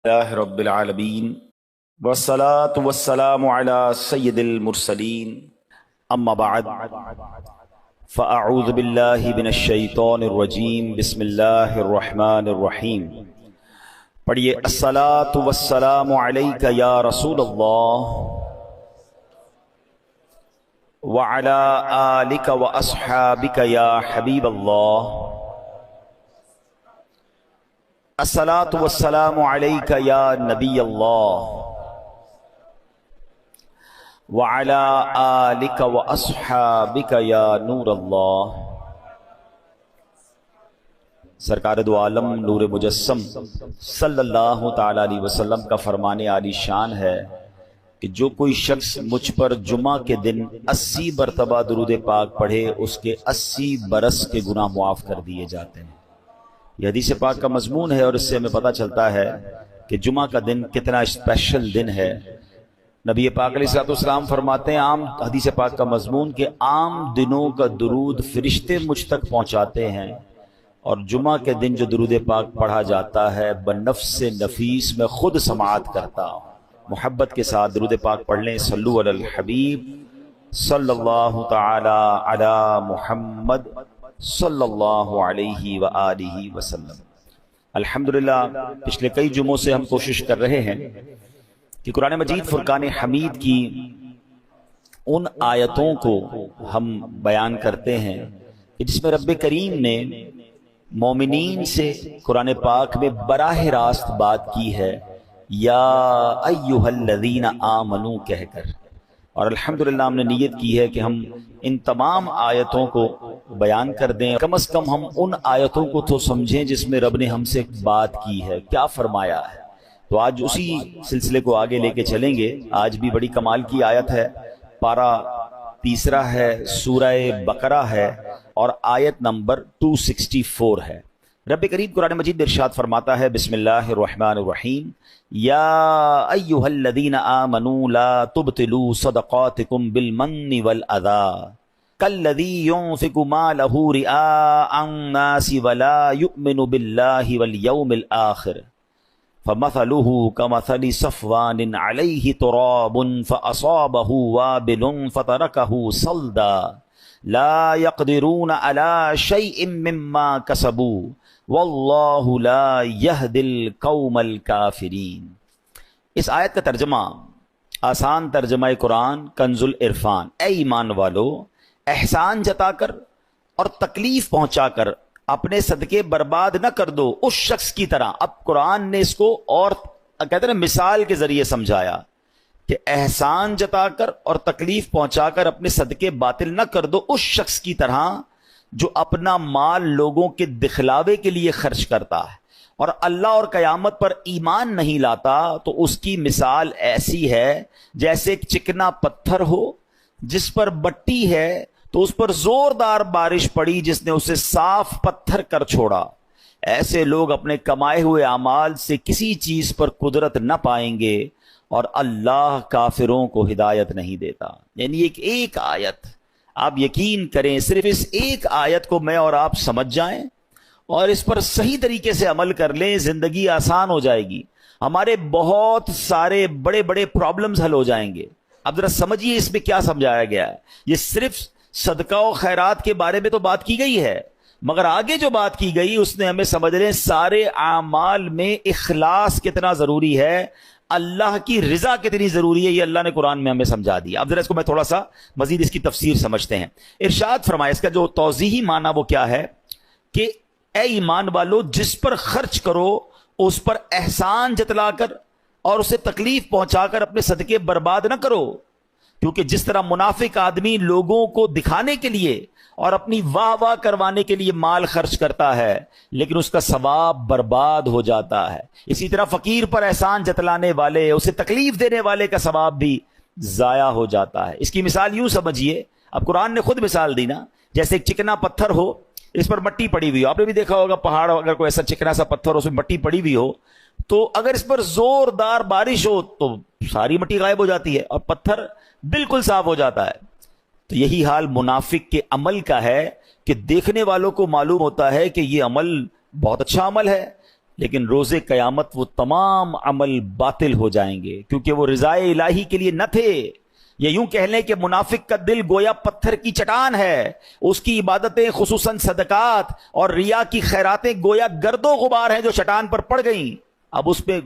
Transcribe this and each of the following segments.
اللہ رب العالمین والصلاة والسلام علی سید المرسلین اما بعد فاعوذ باللہ من الشیطان الرجیم بسم اللہ الرحمن الرحیم۔ پڑھیے الصلاة والسلام علیک یا رسول اللہ وعلی آلک واصحابک یا حبیب اللہ۔ الصلاة والسلام علیک یا نبی اللہ وعلی آلک واصحابک یا نور اللہ۔ سرکار دو عالم نور مجسم صلی اللہ تعالی علیہ وسلم کا فرمان عالی شان ہے کہ جو کوئی شخص مجھ پر جمعہ کے دن 80 مرتبہ درود پاک پڑھے اس کے 80 برس کے گناہ معاف کر دیے جاتے ہیں۔ یہ حدیث پاک کا مضمون ہے اور اس سے ہمیں پتہ چلتا ہے کہ جمعہ کا دن کتنا اسپیشل دن ہے۔ نبی پاک علیہ الصلوۃ والسلام فرماتے ہیں عام حدیث پاک کا مضمون کہ عام دنوں کا درود فرشتے مجھ تک پہنچاتے ہیں، اور جمعہ کے دن جو درود پاک پڑھا جاتا ہے بنفس نفیس میں خود سماعت کرتا ہوں۔ محبت کے ساتھ درود پاک پڑھ لیں۔ صلو علی الحبیب صلی اللہ تعالی علی محمد صلی اللہ علیہ وآلہ وسلم۔ الحمدللہ پچھلے کئی جمعوں سے ہم کوشش کر رہے ہیں کہ قرآن مجید فرقان حمید کی ان آیتوں کو ہم بیان کرتے ہیں کہ جس میں رب کریم نے مومنین سے قرآن پاک میں براہ راست بات کی ہے، یا ایھا الذین آمنو کہہ کر، اور الحمدللہ ہم نے نیت کی ہے کہ ہم ان تمام آیتوں کو بیان کر دیں، کم از کم ہم ان آیتوں کو تو سمجھیں جس میں رب نے ہم سے بات کی ہے، کیا فرمایا ہے۔ تو آج اسی سلسلے کو آگے لے کے چلیں گے۔ آج بھی بڑی کمال کی آیت ہے، پارہ 3 ہے، سورہ بقرہ ہے اور آیت نمبر 264 ہے۔ رب کریم قرآن مجید ارشاد فرماتا ہے، بسم اللہ الرحمن الرحیم، یا ایھا الذین آمنوا لا تبطلوا صدقاتکم بالمن والاذی کالذی ينفق مالہ رئاء الناس ولا یؤمن باللہ والیوم الآخر فمثلہ کمثل صفوان علیہ تراب فأصابہ وابل فترکہ صلدا لا يقدرون على شيء مما كسبوا واللہ لا يهدي القوم الكافرین۔ اس آیت کا ترجمہ، آسان ترجمہ قرآن کنز العرفان، اے ایمان والو احسان جتا کر اور تکلیف پہنچا کر اپنے صدقے برباد نہ کر دو اس شخص کی طرح۔ اب قرآن نے اس کو اور کہتے ہیں مثال کے ذریعے سمجھایا کہ احسان جتا کر اور تکلیف پہنچا کر اپنے صدقے باطل نہ کر دو اس شخص کی طرح جو اپنا مال لوگوں کے دکھلاوے کے لیے خرچ کرتا ہے اور اللہ اور قیامت پر ایمان نہیں لاتا، تو اس کی مثال ایسی ہے جیسے ایک چکنا پتھر ہو جس پر بٹی ہے تو اس پر زوردار بارش پڑی جس نے اسے صاف پتھر کر چھوڑا۔ ایسے لوگ اپنے کمائے ہوئے اعمال سے کسی چیز پر قدرت نہ پائیں گے اور اللہ کافروں کو ہدایت نہیں دیتا۔ یعنی ایک آیت، آپ یقین کریں صرف اس ایک آیت کو میں اور آپ سمجھ جائیں اور اس پر صحیح طریقے سے عمل کر لیں، زندگی آسان ہو جائے گی، ہمارے بہت سارے بڑے بڑے پرابلمز حل ہو جائیں گے۔ اب ذرا سمجھیے اس میں کیا سمجھایا گیا ہے۔ یہ صرف صدقہ و خیرات کے بارے میں تو بات کی گئی ہے، مگر آگے جو بات کی گئی اس نے ہمیں سمجھ لیں سارے اعمال میں اخلاص کتنا ضروری ہے، اللہ کی رضا کتنی ضروری ہے، یہ اللہ نے قرآن میں ہمیں سمجھا دیا۔ اب ذرا اس کو میں تھوڑا سا مزید اس کی تفسیر سمجھتے ہیں۔ ارشاد فرمایا، اس کا جو توضیحی معنی وہ کیا ہے کہ اے ایمان والو جس پر خرچ کرو اس پر احسان جتلا کر اور اسے تکلیف پہنچا کر اپنے صدقے برباد نہ کرو، کیونکہ جس طرح منافق آدمی لوگوں کو دکھانے کے لیے اور اپنی واہ واہ کروانے کے لیے مال خرچ کرتا ہے لیکن اس کا ثواب برباد ہو جاتا ہے، اسی طرح فقیر پر احسان جتلانے والے، اسے تکلیف دینے والے کا ثواب بھی ضائع ہو جاتا ہے۔ اس کی مثال یوں سمجھیے، اب قرآن نے خود مثال دی نا، جیسے ایک چکنا پتھر ہو، اس پر مٹی پڑی ہوئی ہو، آپ نے بھی دیکھا ہوگا پہاڑ اگر کوئی ایسا چکنا سا پتھر ہو اس میں مٹی پڑی ہوئی ہو تو اگر اس پر زوردار بارش ہو تو ساری مٹی غائب ہو جاتی ہے اور پتھر بالکل صاف ہو جاتا ہے۔ تو یہی حال منافق کے عمل کا ہے کہ دیکھنے والوں کو معلوم ہوتا ہے کہ یہ عمل بہت اچھا عمل ہے، لیکن روز قیامت وہ تمام عمل باطل ہو جائیں گے، کیونکہ وہ رضائے الہی کے لیے نہ تھے۔ یہ یوں کہہ لیں کہ منافق کا دل گویا پتھر کی چٹان ہے، اس کی عبادتیں خصوصاً صدقات اور ریا کی خیراتیں گویا گرد و غبار ہیں جو چٹان پر پڑ گئیں۔ اب اس پہ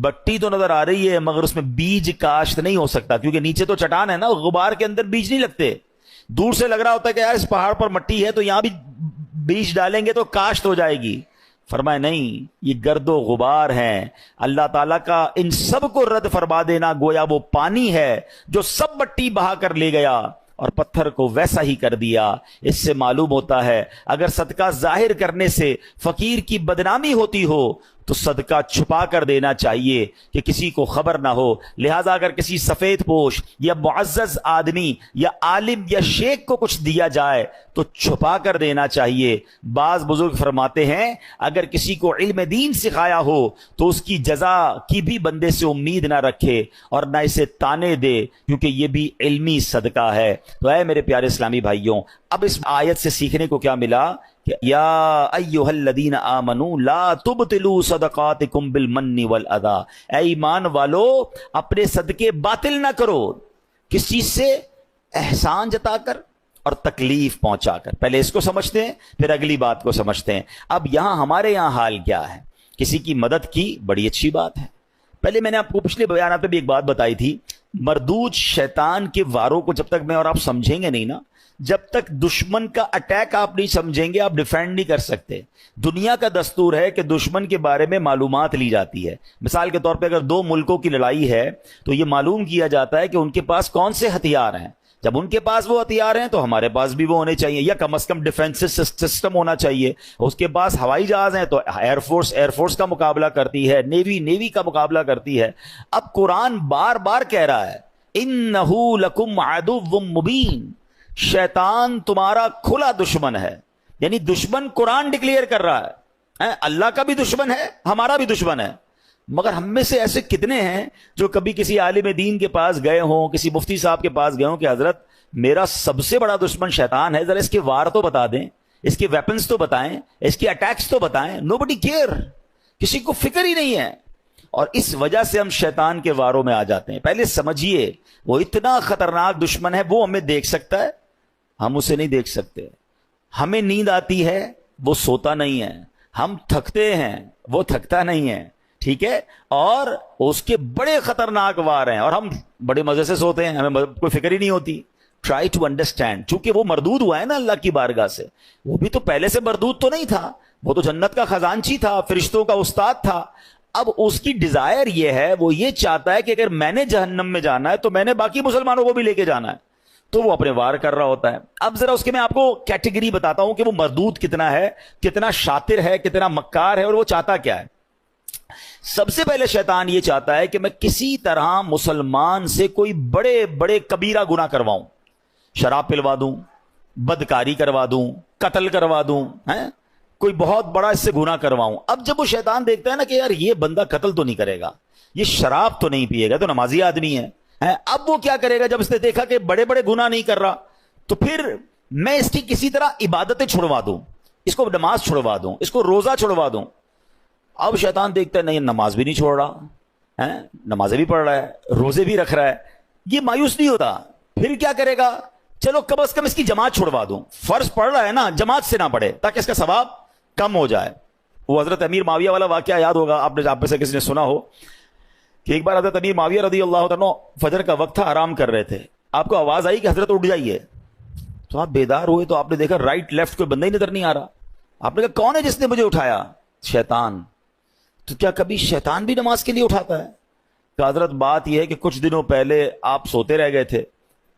بٹی تو نظر آ رہی ہے مگر اس میں بیج کاشت نہیں ہو سکتا، کیونکہ نیچے تو چٹان ہے نا، غبار کے اندر بیج نہیں لگتے۔ دور سے لگ رہا ہوتا ہے کہ یار اس پہاڑ پر مٹی ہے تو یہاں بھی بیج ڈالیں گے تو کاشت ہو جائے گی۔ فرمائے نہیں، یہ گرد و غبار ہیں۔ اللہ تعالیٰ کا ان سب کو رد فرما دینا گویا وہ پانی ہے جو سب مٹی بہا کر لے گیا اور پتھر کو ویسا ہی کر دیا۔ اس سے معلوم ہوتا ہے اگر صدقہ ظاہر کرنے سے فقیر کی بدنامی ہوتی ہو تو صدقہ چھپا کر دینا چاہیے کہ کسی کو خبر نہ ہو۔ لہذا اگر کسی سفید پوش یا معزز آدمی یا عالم یا شیخ کو کچھ دیا جائے تو چھپا کر دینا چاہیے۔ بعض بزرگ فرماتے ہیں اگر کسی کو علم دین سکھایا ہو تو اس کی جزا کی بھی بندے سے امید نہ رکھے اور نہ اسے تانے دے، کیونکہ یہ بھی علمی صدقہ ہے۔ تو اے میرے پیارے اسلامی بھائیوں، اب اس آیت سے سیکھنے کو کیا ملا کہ یا ایھا الذین آمنوا لا تبطلوا صدقاتکم بالمن والاذی، اے ایمان والو اپنے صدقے باطل نہ کرو، کس چیز سے؟ احسان جتا کر اور تکلیف پہنچا کر۔ پہلے اس کو سمجھتے ہیں پھر اگلی بات کو سمجھتے ہیں۔ اب یہاں ہمارے یہاں حال کیا ہے؟ کسی کی مدد کی بڑی اچھی بات ہے۔ پہلے میں نے آپ کو پچھلے بیانات میں بھی ایک بات بتائی تھی، مردود شیطان کے واروں کو جب تک میں اور آپ سمجھیں گے نہیں نا، جب تک دشمن کا اٹیک آپ نہیں سمجھیں گے آپ ڈیفینڈ نہیں کر سکتے۔ دنیا کا دستور ہے کہ دشمن کے بارے میں معلومات لی جاتی ہے۔ مثال کے طور پہ اگر دو ملکوں کی لڑائی ہے تو یہ معلوم کیا جاتا ہے کہ ان کے پاس کون سے ہتھیار ہیں۔ جب ان کے پاس وہ ہتھیار ہیں تو ہمارے پاس بھی وہ ہونے چاہیے، یا کم از کم ڈیفینس سسٹم ہونا چاہیے۔ اس کے پاس ہوائی جہاز ہیں تو ایئر فورس کا مقابلہ کرتی ہے، نیوی کا مقابلہ کرتی ہے۔ اب قرآن بار بار کہہ رہا ہے اِنَّهُ لَكُمْ عَدُوٌّ مُبِينٌ، شیطان تمہارا کھلا دشمن ہے، یعنی دشمن قرآن ڈکلیئر کر رہا ہے۔ اللہ کا بھی دشمن ہے، ہمارا بھی دشمن ہے۔ مگر ہم میں سے ایسے کتنے ہیں جو کبھی کسی عالم دین کے پاس گئے ہوں، کسی مفتی صاحب کے پاس گئے ہوں کہ حضرت میرا سب سے بڑا دشمن شیطان ہے، ذرا اس کے وار تو بتا دیں، اس کے ویپنز تو بتائیں، اس کے اٹیکس تو بتائیں۔ نوبڈی کیئر، کسی کو فکر ہی نہیں ہے، اور اس وجہ سے ہم شیطان کے واروں میں آ جاتے ہیں۔ پہلے سمجھیے وہ اتنا خطرناک دشمن ہے، وہ ہمیں دیکھ سکتا ہے، ہم اسے نہیں دیکھ سکتے۔ ہمیں نیند آتی ہے، وہ سوتا نہیں ہے۔ ہم تھکتے ہیں، وہ تھکتا نہیں ہے، ٹھیک ہے، اور اس کے بڑے خطرناک وار ہیں اور ہم بڑے مزے سے سوتے ہیں، ہمیں کوئی فکر ہی نہیں ہوتی۔ ٹرائی ٹو انڈرسٹینڈ، چونکہ وہ مردود ہوا ہے نا اللہ کی بارگاہ سے، وہ بھی تو پہلے سے مردود تو نہیں تھا، وہ تو جنت کا خزانچی تھا، فرشتوں کا استاد تھا۔ اب اس کی ڈیزائر یہ ہے، وہ یہ چاہتا ہے کہ اگر میں نے جہنم میں جانا ہے تو میں نے باقی مسلمانوں کو بھی لے کے جانا ہے، تو وہ اپنے وار کر رہا ہوتا ہے۔ اب ذرا اس کے میں آپ کو کیٹیگری بتاتا ہوں کہ وہ مردود کتنا ہے، کتنا شاطر ہے، کتنا مکار ہے، اور وہ چاہتا کیا ہے۔ سب سے پہلے شیطان یہ چاہتا ہے کہ میں کسی طرح مسلمان سے کوئی بڑے بڑے کبیرہ گناہ کرواؤں، شراب پلوا دوں، بدکاری کروا دوں، قتل کروا دوں، کوئی بہت بڑا اس سے گناہ کرواؤں۔ اب جب وہ شیطان دیکھتا ہے نا کہ یار یہ بندہ قتل تو نہیں کرے گا، یہ شراب تو نہیں پیے گا، تو نمازی آدمی ہے، اب وہ کیا کرے گا؟ جب اس نے دیکھا کہ بڑے بڑے گناہ نہیں کر رہا تو پھر میں اس کی کسی طرح عبادتیں چھڑوا دوں، اس کو نماز چھڑوا دوں، اس کو روزہ چھڑوا دوں۔ اب شیطان دیکھتا ہے نہیں نماز بھی نہیں چھوڑ رہا، نمازیں بھی پڑھ رہا ہے، روزے بھی رکھ رہا ہے، یہ مایوس نہیں ہوتا، پھر کیا کرے گا؟ چلو کم از کم اس کی جماعت چھڑوا دوں، فرض پڑھ رہا ہے نا، جماعت سے نہ پڑھے تاکہ اس کا ثواب کم ہو جائے۔ وہ حضرت امیر معاویہ والا واقعہ یاد ہوگا آپ میں سے کسی نے سنا ہو کہ ایک بار حضرت امیر معاویہ رضی اللہ عنہ فجر کا وقت تھا، آرام کر رہے تھے، آپ کو آواز آئی کہ حضرت اٹھ جائیے، تو آپ بیدار ہوئے تو آپ نے دیکھا رائٹ لیفٹ کوئی بندہ ہی نظر نہیں آ رہا۔ آپ نے کہا کون ہے جس نے مجھے اٹھایا؟ شیطان۔ تو کیا کبھی شیطان بھی نماز کے لیے اٹھاتا ہے؟ کہ حضرت بات یہ ہے کہ کچھ دنوں پہلے آپ سوتے رہ گئے تھے،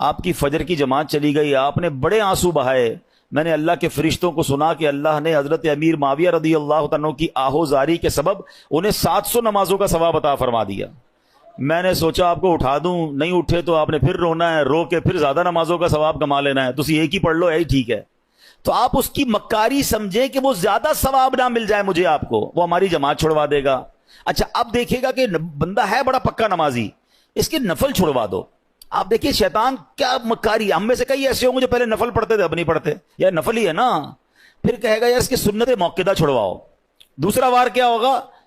آپ کی فجر کی جماعت چلی گئی، آپ نے بڑے آنسو بہائے، میں نے اللہ کے فرشتوں کو سنا کہ اللہ نے حضرت امیر معاویہ رضی اللہ عنہ کی آہوزاری کے سبب انہیں 700 نمازوں کا ثواب عطا فرما دیا۔ میں نے سوچا آپ کو اٹھا دوں، نہیں اٹھے تو آپ نے پھر رونا ہے، رو کے پھر زیادہ نمازوں کا ثواب کما لینا ہے، تو ایک ہی پڑھ لو، یہی ٹھیک ہے۔ تو آپ اس کی مکاری سمجھیں کہ وہ زیادہ ثواب نہ مل جائے مجھے آپ کو، وہ ہماری جماعت چھڑوا دے گا۔ اچھا اب دیکھے گا کہ بندہ ہے بڑا پکا نمازی، اس کے نفل چھڑوا دو۔ آپ دیکھیے شیطان کیا مکاری، ہم میں سے کئی ایسے ہوں گے جو پہلے نفل پڑھتے تھے اب نہیں پڑھتے، یا نفل ہی ہے نا، پھر کہے گا یار اس کی سنت موقدہ چھڑواؤ۔ دوسرا وار کیا ہوگا؟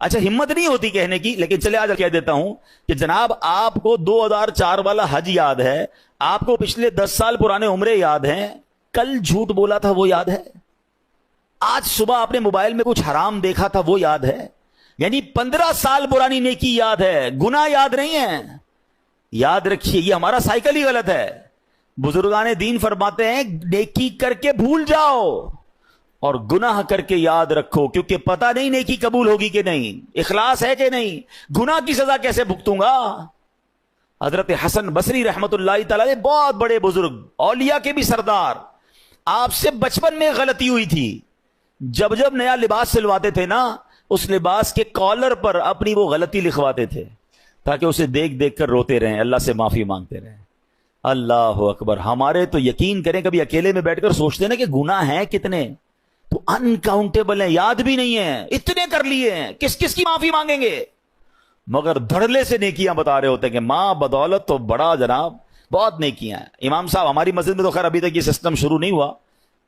اچھا ہمت نہیں ہوتی کہنے کی، لیکن چلے آج کہہ دیتا ہوں کہ جناب آپ کو 2004 والا حج یاد ہے، آپ کو پچھلے 10 سال پرانے عمرے یاد ہیں، کل جھوٹ بولا تھا وہ یاد ہے، آج صبح آپ نے موبائل میں کچھ حرام دیکھا تھا وہ یاد ہے، یعنی 15 سال پرانی نیکی یاد ہے، گناہ یاد نہیں ہے. یاد رکھیے یہ ہمارا سائیکل ہی غلط ہے. بزرگان دین فرماتے ہیں نیکی کر کے بھول جاؤ اور گناہ کر کے یاد رکھو، کیونکہ پتہ نہیں نیکی قبول ہوگی کہ نہیں، اخلاص ہے کہ نہیں، گناہ کی سزا کیسے بھگتوں گا. حضرت حسن بصری رحمت اللہ تعالی بہت بڑے بزرگ، اولیاء کے بھی سردار، آپ سے بچپن میں غلطی ہوئی تھی، جب نیا لباس سلواتے تھے نا، اس لباس کے کالر پر اپنی وہ غلطی لکھواتے تھے تاکہ اسے دیکھ دیکھ کر روتے رہیں، اللہ سے معافی مانگتے رہیں. اللہ اکبر. ہمارے تو یقین کریں کبھی اکیلے میں بیٹھ کر سوچتے ہیں نا کہ گناہ ہیں کتنے، تو انکاؤنٹیبل ہیں، یاد بھی نہیں ہیں، اتنے کر لیے ہیں، کس کس کی معافی مانگیں گے. مگر دھڑلے سے نیکیاں بتا رہے ہوتے ہیں کہ ماں بدولت تو بڑا جناب بہت نیکیاں ہیں. امام صاحب ہماری مسجد میں تو خیر ابھی تک یہ سسٹم شروع نہیں ہوا،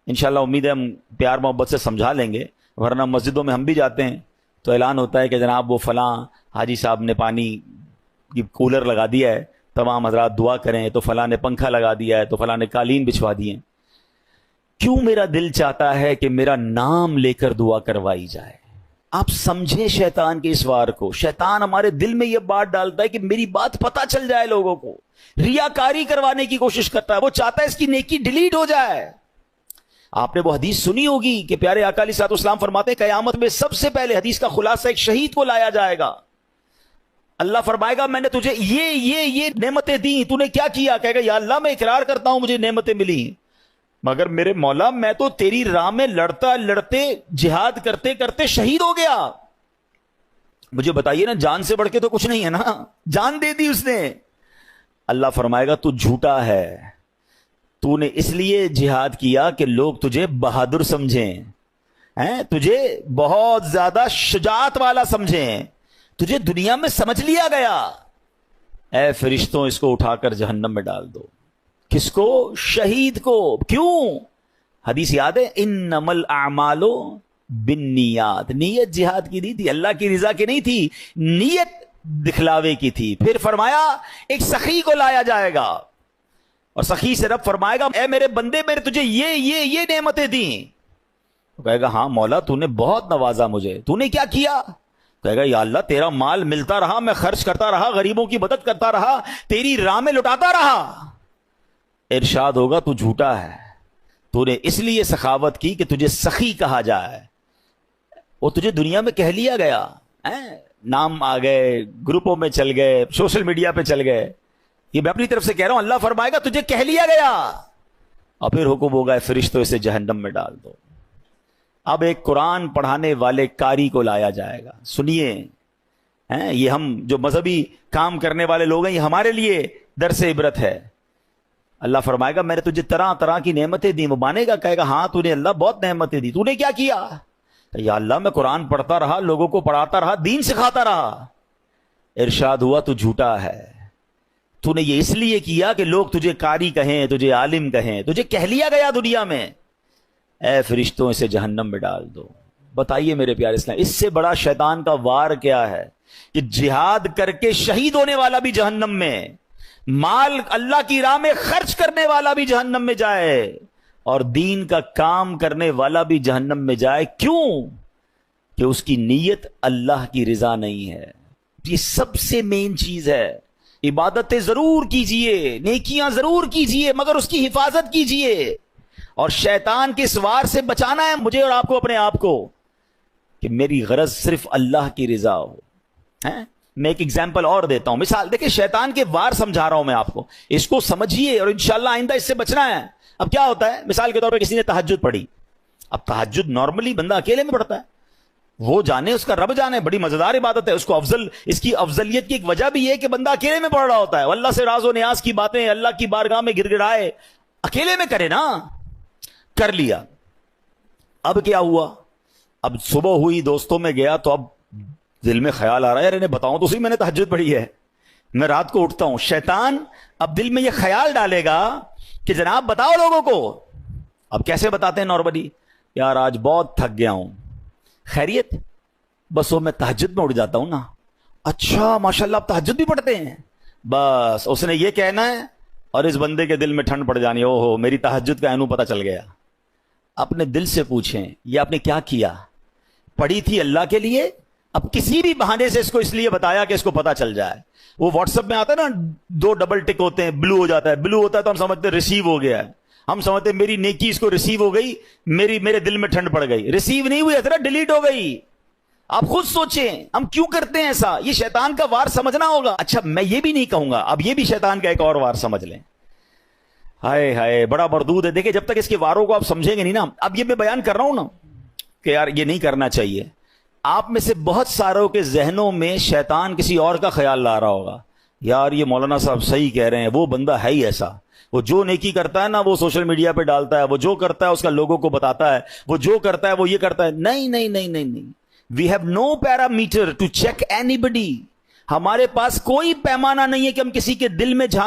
انشاءاللہ امید ہے ہم پیار محبت سے سمجھا لیں گے، ورنہ مسجدوں میں ہم بھی جاتے ہیں تو اعلان ہوتا ہے کہ جناب وہ فلاں حاجی صاحب نے پانی کی کولر لگا دیا ہے، تمام حضرات دعا کریں، تو فلاں نے پنکھا لگا دیا ہے، تو فلاں نے قالین بچھوا دیے. کیوں میرا دل چاہتا ہے کہ میرا نام لے کر دعا کروائی جائے. آپ سمجھیں شیطان کے اس وار کو. شیطان ہمارے دل میں یہ بات ڈالتا ہے کہ میری بات پتہ چل جائے لوگوں کو، ریاکاری کروانے کی کوشش کرتا ہے، وہ چاہتا ہے اس کی نیکی ڈیلیٹ ہو جائے. آپ نے وہ حدیث سنی ہوگی کہ پیارے آقا علیہ الصلوۃ والسلام فرماتے ہیں قیامت میں سب سے پہلے حدیث کا خلاصہ ایک شہید کو لایا جائے گا. اللہ فرمائے گا میں نے تجھے یہ نعمتیں دیں، تو نے کیا کیا؟ کہے گا یا اللہ میں اقرار کرتا ہوں مجھے نعمتیں ملی، مگر میرے مولا میں تو تیری راہ میں لڑتے جہاد کرتے کرتے شہید ہو گیا. مجھے بتائیے نا، جان سے بڑھ کے تو کچھ نہیں ہے نا، جان دے دی اس نے. اللہ فرمائے گا تو جھوٹا ہے، تو نے اس لیے جہاد کیا کہ لوگ تجھے بہادر سمجھیں، تجھے بہت زیادہ شجاعت والا سمجھیں، تجھے دنیا میں سمجھ لیا گیا. اے فرشتوں اس کو اٹھا کر جہنم میں ڈال دو. کس کو؟ شہید کو. کیوں؟ حدیث یاد ہے انما الاعمال بالنیات. نیت جہاد کی نہیں تھی، اللہ کی رضا کی نہیں تھی، نیت دکھلاوے کی تھی. پھر فرمایا ایک سخی کو لایا جائے گا اور سخی سے رب فرمائے گا اے میرے بندے میں نے تجھے یہ نعمتیں دیں. تو کہے گا ہاں مولا تو نے بہت نوازا مجھے، تو نے کیا کیا؟ کہے گا یا اللہ تیرا مال ملتا رہا، میں خرچ کرتا رہا، غریبوں کی مدد کرتا رہا، تیری راہ میں لٹاتا رہا. ارشاد ہوگا تو جھوٹا ہے، تو نے اس لیے سخاوت کی کہ تجھے سخی کہا جائے. وہ تجھے دنیا میں کہہ لیا گیا، نام آ گئے، گروپوں میں چل گئے، سوشل میڈیا پہ چل گئے. یہ میں اپنی طرف سے کہہ رہا ہوں، اللہ فرمائے گا تجھے کہہ لیا گیا، اور پھر حکم ہوگا فرشتوں اسے جہنم میں ڈال دو. اب ایک قرآن پڑھانے والے قاری کو لایا جائے گا. سنیے، یہ ہم جو مذہبی کام کرنے والے لوگ ہیں یہ ہمارے لیے درس عبرت ہے. اللہ فرمائے گا میں نے تجھے طرح طرح کی نعمتیں دی. وہ مانے گا، کہے گا ہاں تو نے اللہ بہت نعمتیں دی، تو نے کیا کیا؟ یا اللہ میں قرآن پڑھتا رہا، لوگوں کو پڑھاتا رہا، دین سکھاتا رہا. ارشاد ہوا تو جھوٹا ہے، تو نے یہ اس لیے کیا کہ لوگ تجھے قاری کہیں، تجھے عالم کہیں، تجھے کہہ لیا گیا دنیا میں. اے فرشتوں اسے جہنم میں ڈال دو. بتائیے میرے پیارے اسلام، اس سے بڑا شیطان کا وار کیا ہے کہ جہاد کر کے شہید ہونے والا بھی جہنم میں، مال اللہ کی راہ میں خرچ کرنے والا بھی جہنم میں جائے، اور دین کا کام کرنے والا بھی جہنم میں جائے. کیوں؟ کہ اس کی نیت اللہ کی رضا نہیں ہے. یہ سب سے مین چیز ہے. عبادتیں ضرور کیجئے، نیکیاں ضرور کیجئے، مگر اس کی حفاظت کیجئے. اور شیطان کے اس وار سے بچانا ہے مجھے اور آپ کو، اپنے آپ کو، کہ میری غرض صرف اللہ کی رضا ہو. میں ایک ایگزامپل اور دیتا ہوں، مثال دیکھیں، شیطان کے وار سمجھا رہا ہوں میں آپ کو، اس کو سمجھیے اور انشاءاللہ آئندہ اس سے بچنا ہے. اب کیا ہوتا ہے، مثال کے طور پہ کسی نے تہجد پڑھی. اب تہجد نارملی بندہ اکیلے میں پڑھتا ہے، وہ جانے، اس کا رب جانے، بڑی مزیدار عبادت ہے. اس کو اس کی افضلیت کی ایک وجہ بھی ہے کہ بندہ اکیلے میں پڑھ رہا ہوتا ہے. اللہ سے راز و نیاز کی باتیں اللہ کی بارگاہ میں گر گڑائے، اکیلے میں کرے نا. کر لیا. اب کیا ہوا، اب صبح ہوئی، دوستوں میں گیا، تو اب دل میں خیال آ رہا ہے یار انہیں بتاؤں تو صحیح میں نے تہجد پڑھی ہے، میں رات کو اٹھتا ہوں. شیطان اب دل میں یہ خیال ڈالے گا کہ جناب بتاؤ لوگوں کو. اب کیسے بتاتے ہیں نارملی، یار آج بہت تھک گیا ہوں، خیریت، بس وہ میں تہجد میں اٹھ جاتا ہوں نا. اچھا ماشاءاللہ آپ تہجد بھی پڑھتے ہیں. بس اس نے یہ کہنا ہے اور اس بندے کے دل میں ٹھنڈ پڑ جانی. او ہو میری تہجد کا اینو پتہ چل گیا. اپنے دل سے پوچھیں یہ آپ نے کیا کیا؟ پڑھی تھی اللہ کے لیے، اب کسی بھی بہانے سے اس کو اس لیے بتایا کہ اس کو پتہ چل جائے. وہ واٹس ایپ میں آتا ہے نا 2 ڈبل ٹک ہوتے ہیں، بلو ہو جاتا ہے. بلو ہوتا ہے تو ہم سمجھتے ہیں ریسیو ہو گیا ہے، ہم سمجھتے ہیں میری نیکی اس کو ریسیو ہو گئی، میرے دل میں ٹھنڈ پڑ گئی. ریسیو نہیں ہوئی، حضرت ڈیلیٹ ہو گئی. آپ خود سوچیں ہم کیوں کرتے ہیں ایسا. یہ شیطان کا وار سمجھنا ہوگا. اچھا میں یہ بھی نہیں کہوں گا، اب یہ بھی شیطان کا ایک اور وار سمجھ لیں. ہائے ہائے بڑا مردود ہے. دیکھیں جب تک اس کے واروں کو آپ سمجھیں گے نہیں نا. اب یہ میں بیان کر رہا ہوں نا کہ یار یہ نہیں کرنا چاہیے. آپ میں سے بہت ساروں کے ذہنوں میں شیطان کسی اور کا خیال لا رہا ہوگا، یار یہ مولانا صاحب صحیح کہہ رہے ہیں، وہ بندہ ہے ہی ایسا، وہ جو نیکی کرتا ہے نا وہ سوشل میڈیا پہ ڈالتا ہے، وہ جو کرتا ہے اس کا لوگوں کو بتاتا ہے، وہ جو کرتا ہے وہ یہ کرتا ہے. نہیں نہیں نہیں نہیں نہیں. We have no parameter to check anybody. ہمارے پاس کوئی پیمانہ نہیں ہے کہ ہم کسی کے دل میں جھانک